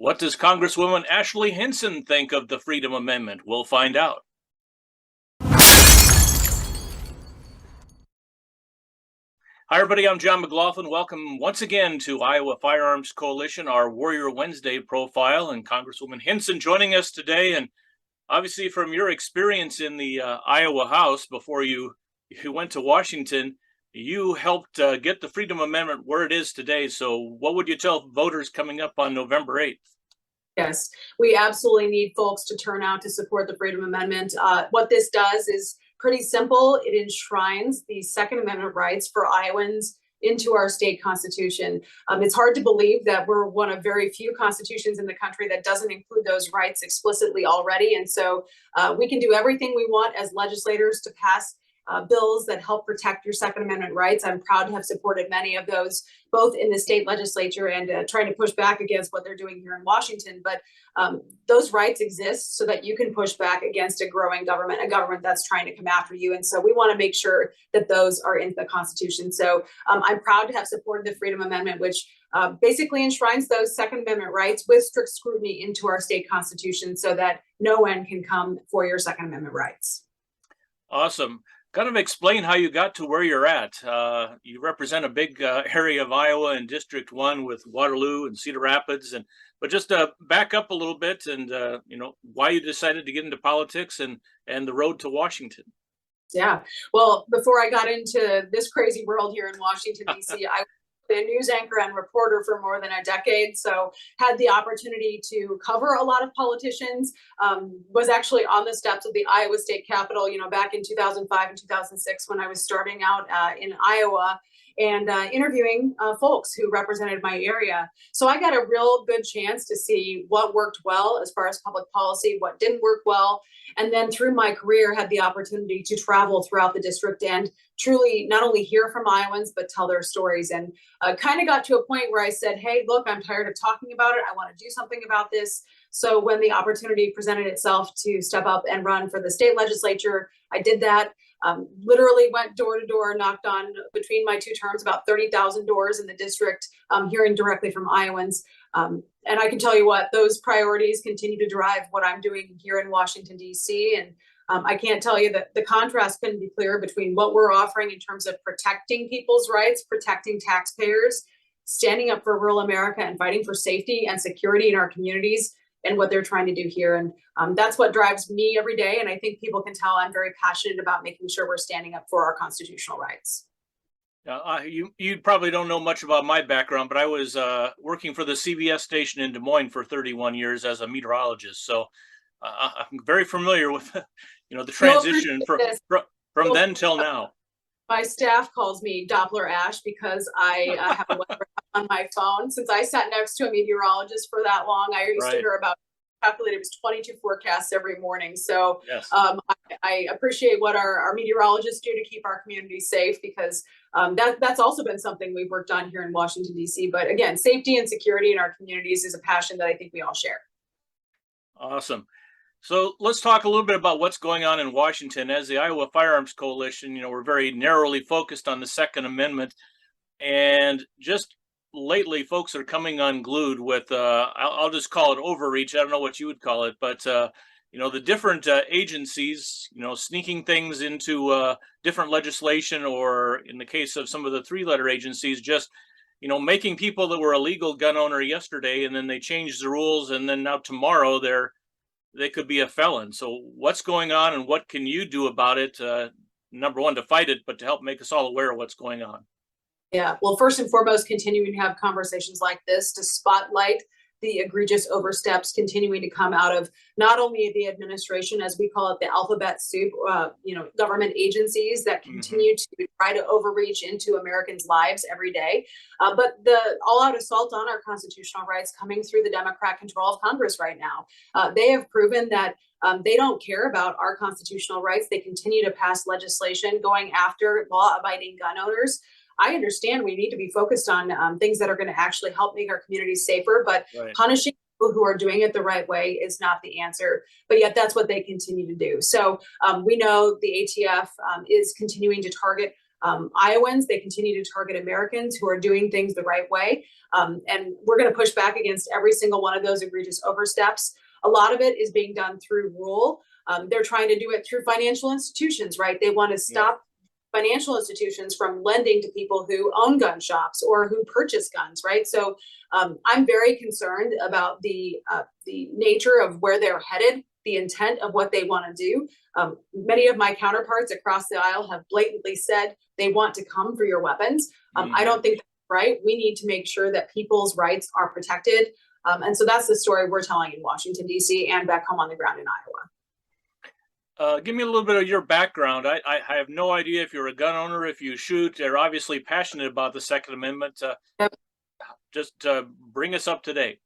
What does Congresswoman Ashley Hinson think of the Freedom Amendment? We'll find out. Hi, everybody. I'm John McLaughlin. Welcome once again to Iowa Firearms Coalition, our Warrior Wednesday profile, and Congresswoman Hinson joining us today. And obviously, from your experience in the Iowa House before you went to Washington, you helped get the Freedom Amendment where it is today. So what would you tell voters coming up on November 8th? Yes, we absolutely need folks to turn out to support the Freedom Amendment. What this does is pretty simple. It enshrines the Second Amendment rights for Iowans into our state constitution. It's hard to believe that we're one of very few constitutions in the country that doesn't include those rights explicitly already. And so we can do everything we want as legislators to pass bills that help protect your Second Amendment rights. I'm proud to have supported many of those, both in the state legislature and trying to push back against what they're doing here in Washington. But those rights exist so that you can push back against a growing government, a government that's trying to come after you. And so we want to make sure that those are in the Constitution. So I'm proud to have supported the Freedom Amendment, which basically enshrines those Second Amendment rights with strict scrutiny into our state constitution so that no one can come for your Second Amendment rights. Awesome. Kind of explain how you got to where you're at. You represent a big area of Iowa in District 1 with Waterloo and Cedar Rapids, but just back up a little bit and why you decided to get into politics and the road to Washington. Yeah, well, before I got into this crazy world here in Washington, D.C., I was a news anchor and reporter for more than a decade, so had the opportunity to cover a lot of politicians, was actually on the steps of the Iowa State Capitol, back in 2005 and 2006 when I was starting out in Iowa and interviewing folks who represented my area. So I got a real good chance to see what worked well as far as public policy, what didn't work well. And then through my career, had the opportunity to travel throughout the district and truly not only hear from Iowans, but tell their stories. And kind of got to a point where I said, hey, look, I'm tired of talking about it. I want to do something about this. So when the opportunity presented itself to step up and run for the state legislature, I did that. Literally went door to door, knocked on, between my two terms, about 30,000 doors in the district, hearing directly from Iowans. And I can tell you what, those priorities continue to drive what I'm doing here in Washington, D.C. And I can't tell you that the contrast couldn't be clearer between what we're offering in terms of protecting people's rights, protecting taxpayers, standing up for rural America and fighting for safety and security in our communities, and what they're trying to do here. And that's what drives me every day. And I think people can tell I'm very passionate about making sure we're standing up for our constitutional rights. You probably don't know much about my background, but I was working for the CBS station in Des Moines for 31 years as a meteorologist. So I'm very familiar with the transition from then till now. My staff calls me Doppler Ash because I have a weather on my phone. Since I sat next to a meteorologist for that long, I used to hear about, calculated it was 22 forecasts every morning. So yes. I appreciate what our meteorologists do to keep our community safe, because that's also been something we've worked on here in Washington, D.C. But again, safety and security in our communities is a passion that I think we all share. Awesome. So let's talk a little bit about what's going on in Washington. As the Iowa Firearms Coalition, we're very narrowly focused on the Second Amendment. And just lately, folks are coming unglued with, I'll just call it overreach. I don't know what you would call it, but, the different agencies, sneaking things into different legislation, or in the case of some of the three-letter agencies, just, making people that were a legal gun owner yesterday, and then they changed the rules, and then now tomorrow they could be a felon. So what's going on, and what can you do about it? Number one, to fight it, but to help make us all aware of what's going on. Yeah, well, first and foremost, continuing to have conversations like this to spotlight the egregious oversteps continuing to come out of not only the administration, as we call it, the alphabet soup, government agencies that continue to try to overreach into Americans' lives every day, but the all-out assault on our constitutional rights coming through the Democrat control of Congress right now. They have proven that they don't care about our constitutional rights. They continue to pass legislation going after law-abiding gun owners. I understand we need to be focused on things that are going to actually help make our communities safer, but punishing people who are doing it the right way is not the answer. But yet that's what they continue to do. So we know the ATF is continuing to target Iowans. They continue to target Americans who are doing things the right way. And we're going to push back against every single one of those egregious oversteps. A lot of it is being done through rule. They're trying to do it through financial institutions, right? They want to stop financial institutions from lending to people who own gun shops or who purchase guns, right? So I'm very concerned about the nature of where they're headed, the intent of what they want to do. Many of my counterparts across the aisle have blatantly said they want to come for your weapons. I don't think that's right. We need to make sure that people's rights are protected. And so that's the story we're telling in Washington, D.C. and back home on the ground in Iowa. Give me a little bit of your background. I have no idea if you're a gun owner, if you shoot. They're obviously passionate about the Second Amendment. Yep. Just bring us up to date.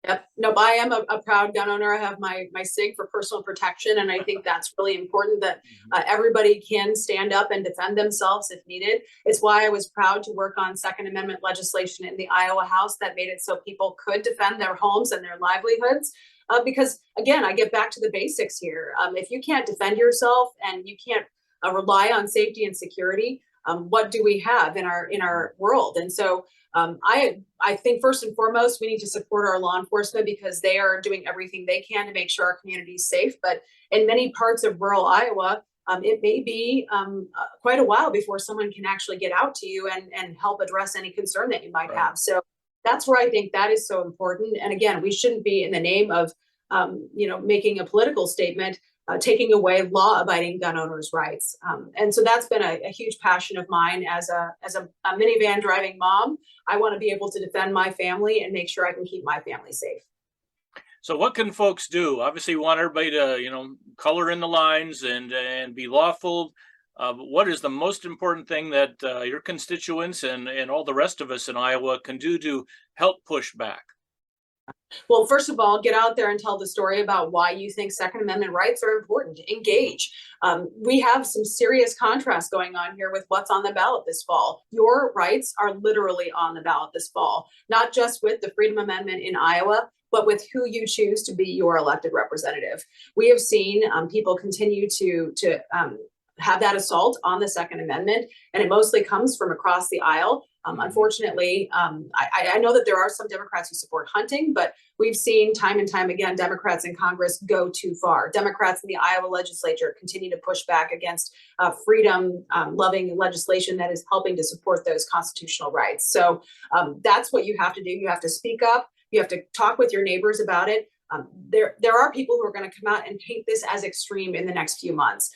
Yep. Nope. I am a proud gun owner. I have my SIG for personal protection. And I think that's really important that everybody can stand up and defend themselves if needed. It's why I was proud to work on Second Amendment legislation in the Iowa House that made it so people could defend their homes and their livelihoods. Because again, I get back to the basics here. If you can't defend yourself and you can't rely on safety and security, what do we have in our world? And so I think first and foremost, we need to support our law enforcement because they are doing everything they can to make sure our community is safe. But in many parts of rural Iowa, it may be quite a while before someone can actually get out to you and help address any concern that you might have. So that's where I think that is so important. And again, we shouldn't be in the name of, making a political statement, taking away law-abiding gun owners' rights. And so that's been a huge passion of mine as a minivan driving mom. I want to be able to defend my family and make sure I can keep my family safe. So what can folks do? Obviously, we want everybody to, color in the lines and be lawful. What is the most important thing that your constituents and all the rest of us in Iowa can do to help push back? Well, first of all, get out there and tell the story about why you think Second Amendment rights are important. Engage. We have some serious contrast going on here with what's on the ballot this fall. Your rights are literally on the ballot this fall, not just with the Freedom Amendment in Iowa, but with who you choose to be your elected representative. We have seen people continue to have that assault on the Second Amendment, and it mostly comes from across the aisle. Unfortunately, I know that there are some Democrats who support hunting, but we've seen time and time again, Democrats in Congress go too far. Democrats in the Iowa legislature continue to push back against freedom-loving legislation that is helping to support those constitutional rights. So that's what you have to do. You have to speak up. You have to talk with your neighbors about it. There are people who are going to come out and paint this as extreme in the next few months.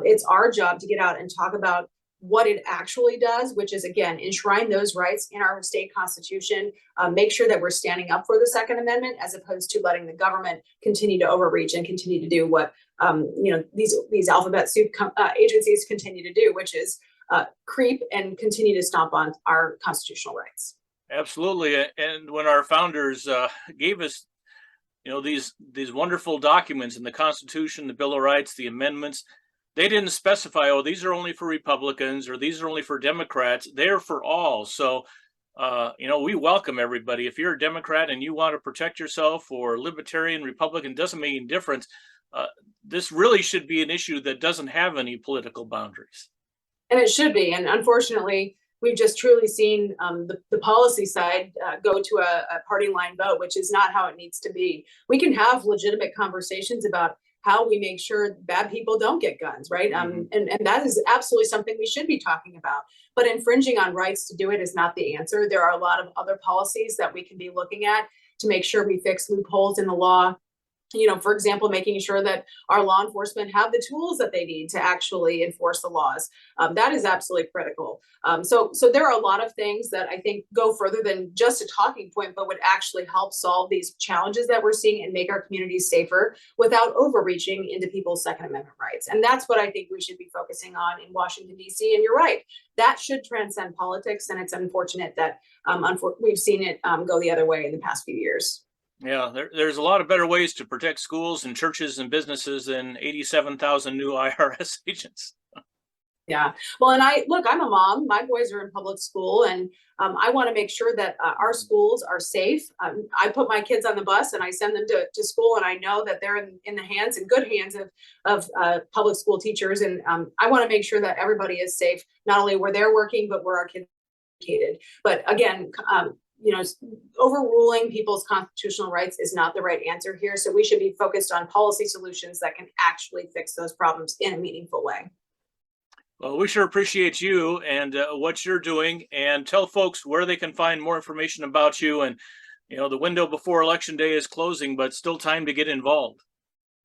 It's our job to get out and talk about what it actually does, which is, again, enshrine those rights in our state constitution, make sure that we're standing up for the Second Amendment as opposed to letting the government continue to overreach and continue to do what these alphabet soup agencies continue to do, which is creep and continue to stomp on our constitutional rights. Absolutely. And when our founders gave us these wonderful documents in the Constitution, the Bill of Rights, the amendments, they didn't specify, oh, these are only for Republicans or these are only for Democrats. They're for all. So, we welcome everybody. If you're a Democrat and you want to protect yourself, or Libertarian, Republican, doesn't make any difference. This really should be an issue that doesn't have any political boundaries. And it should be. And unfortunately, we've just truly seen the policy side go to a party line vote, which is not how it needs to be. We can have legitimate conversations about how we make sure bad people don't get guns, right? And that is absolutely something we should be talking about. But infringing on rights to do it is not the answer. There are a lot of other policies that we can be looking at to make sure we fix loopholes in the law. For example, making sure that our law enforcement have the tools that they need to actually enforce the laws. That is absolutely critical. So there are a lot of things that I think go further than just a talking point, but would actually help solve these challenges that we're seeing and make our communities safer without overreaching into people's Second Amendment rights. And that's what I think we should be focusing on in Washington, D.C. And you're right, that should transcend politics. And it's unfortunate that we've seen it go the other way in the past few years. Yeah, there's a lot of better ways to protect schools and churches and businesses than 87,000 new IRS agents. Yeah. Well, and I'm a mom. My boys are in public school, and I want to make sure that our schools are safe. I put my kids on the bus and I send them to school, and I know that they're in the hands, in good hands of public school teachers. And I want to make sure that everybody is safe, not only where they're working, but where our kids are educated. But again, overruling people's constitutional rights is not the right answer here. So we should be focused on policy solutions that can actually fix those problems in a meaningful way. Well, we sure appreciate you and what you're doing, and tell folks where they can find more information about you. And, the window before Election Day is closing, but still time to get involved.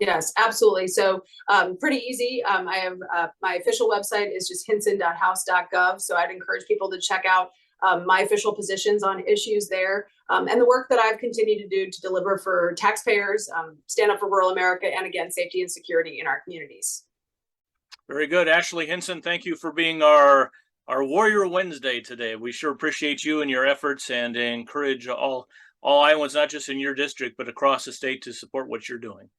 Yes, absolutely. So pretty easy. I have my official website is just hinson.house.gov. So I'd encourage people to check out my official positions on issues there, and the work that I've continued to do to deliver for taxpayers, stand up for rural America, and again, safety and security in our communities. Very good. Ashley Hinson, thank you for being our Warrior Wednesday today. We sure appreciate you and your efforts, and encourage all Iowans, not just in your district, but across the state, to support what you're doing.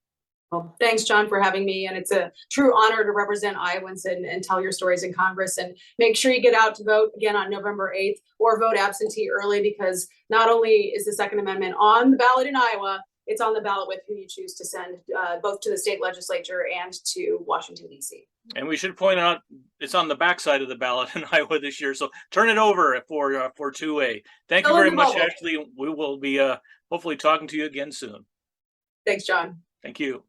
Well, thanks, John, for having me. And it's a true honor to represent Iowans and tell your stories in Congress. And make sure you get out to vote again on November 8th, or vote absentee early, because not only is the Second Amendment on the ballot in Iowa, it's on the ballot with who you choose to send, both to the state legislature and to Washington, D.C. And we should point out it's on the backside of the ballot in Iowa this year. So turn it over for 2A. Thank you very much, Ashley. We will be hopefully talking to you again soon. Thanks, John. Thank you.